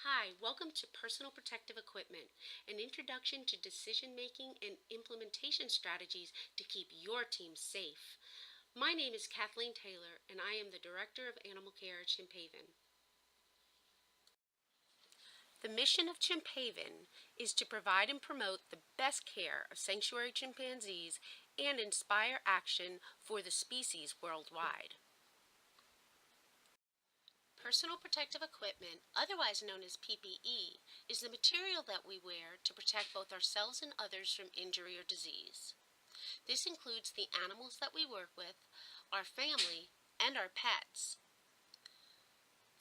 Hi, welcome to Personal Protective Equipment, an introduction to decision making and implementation strategies to keep your team safe. My name is Kathleen Taylor, and I am the Director of Animal Care at Chimphaven. The mission of Chimphaven is to provide and promote the best care of sanctuary chimpanzees and inspire action for the species worldwide. Personal protective equipment, otherwise known as PPE, is the material that we wear to protect both ourselves and others from injury or disease. This includes the animals that we work with, our family, and our pets.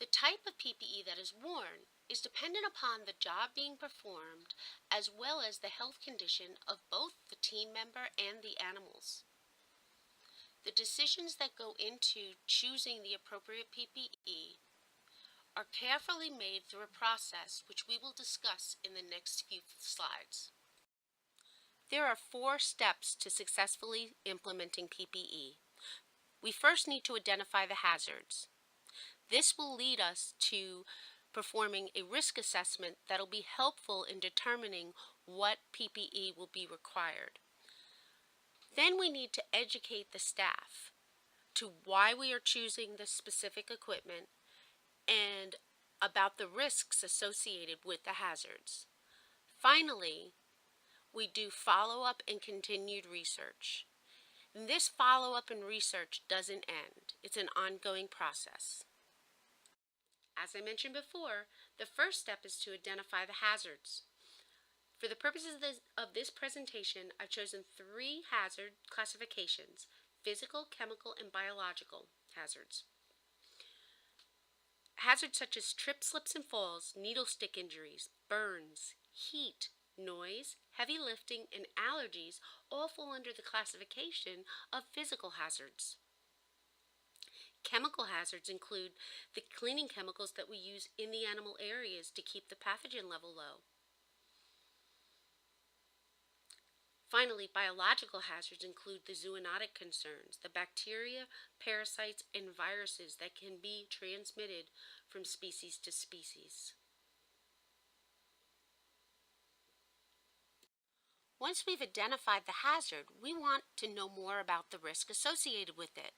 The type of PPE that is worn is dependent upon the job being performed as well as the health condition of both the team member and the animals. The decisions that go into choosing the appropriate PPE are carefully made through a process which we will discuss in the next few slides. There are 4 steps to successfully implementing PPE. We first need to identify the hazards. This will lead us to performing a risk assessment that will be helpful in determining what PPE will be required. Then we need to educate the staff to why we are choosing the specific equipment and about the risks associated with the hazards. Finally, we do follow-up and continued research. And this follow-up and research doesn't end. It's an ongoing process. As I mentioned before, the first step is to identify the hazards. For the purposes of this presentation, I've chosen 3 hazard classifications: physical, chemical, and biological hazards. Hazards such as trip, slips, and falls, needle stick injuries, burns, heat, noise, heavy lifting, and allergies all fall under the classification of physical hazards. Chemical hazards include the cleaning chemicals that we use in the animal areas to keep the pathogen level low. Finally, biological hazards include the zoonotic concerns, the bacteria, parasites, and viruses that can be transmitted from species to species. Once we've identified the hazard, we want to know more about the risk associated with it.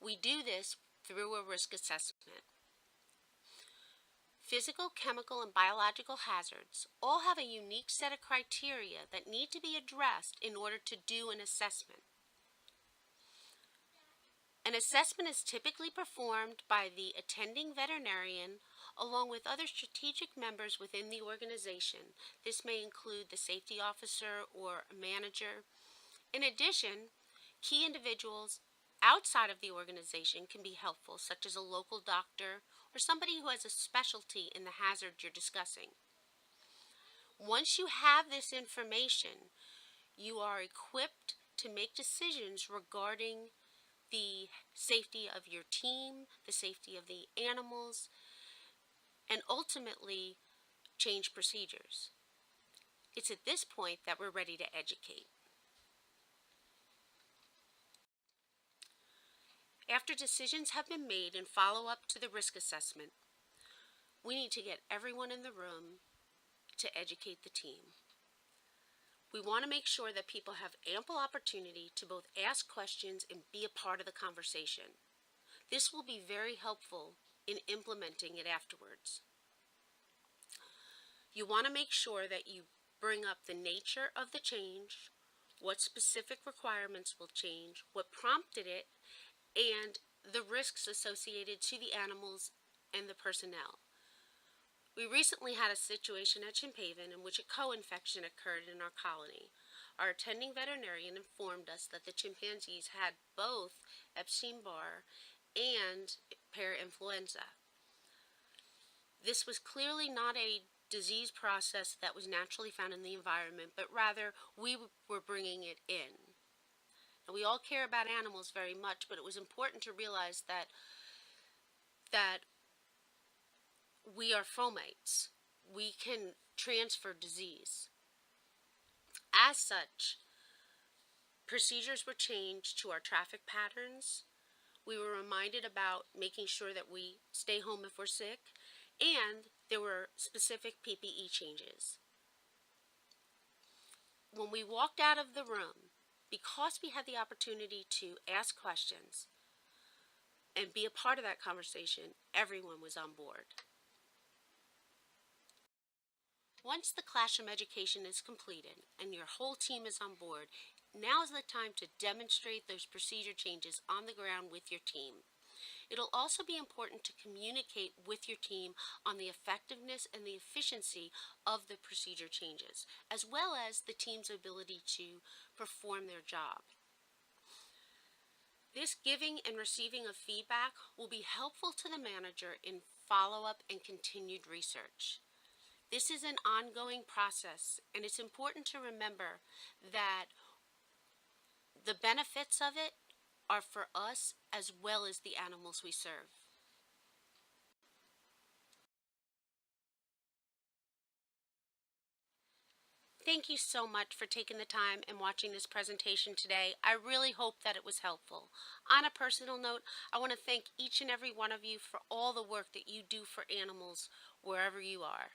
We do this through a risk assessment. Physical, chemical, and biological hazards all have a unique set of criteria that need to be addressed in order to do an assessment. An assessment is typically performed by the attending veterinarian along with other strategic members within the organization. This may include the safety officer or a manager. In addition, key individuals outside of the organization can be helpful, such as a local doctor or somebody who has a specialty in the hazard you're discussing. Once you have this information, you are equipped to make decisions regarding the safety of your team, the safety of the animals, and ultimately change procedures. It's at this point that we're ready to educate. After decisions have been made and follow up to the risk assessment, we need to get everyone in the room to educate the team. We want to make sure that people have ample opportunity to both ask questions and be a part of the conversation. This will be very helpful in implementing it afterwards. You want to make sure that you bring up the nature of the change, what specific requirements will change, what prompted it, and the risks associated to the animals and the personnel. We recently had a situation at Chimphaven in which a co-infection occurred in our colony. Our attending veterinarian informed us that the chimpanzees had both Epstein-Barr and parainfluenza. This was clearly not a disease process that was naturally found in the environment, but rather we were bringing it in. And we all care about animals very much, but it was important to realize that we are fomites. We can transfer disease. As such, procedures were changed to our traffic patterns. We were reminded about making sure that we stay home if we're sick, and there were specific PPE changes. When we walked out of the room, because we had the opportunity to ask questions and be a part of that conversation, everyone was on board. Once the classroom education is completed and your whole team is on board, now is the time to demonstrate those procedure changes on the ground with your team. It'll also be important to communicate with your team on the effectiveness and the efficiency of the procedure changes, as well as the team's ability to perform their job. This giving and receiving of feedback will be helpful to the manager in follow-up and continued research. This is an ongoing process, and it's important to remember that the benefits of it are for us as well as the animals we serve. Thank you so much for taking the time and watching this presentation today. I really hope that it was helpful. On a personal note, I want to thank each and every one of you for all the work that you do for animals wherever you are.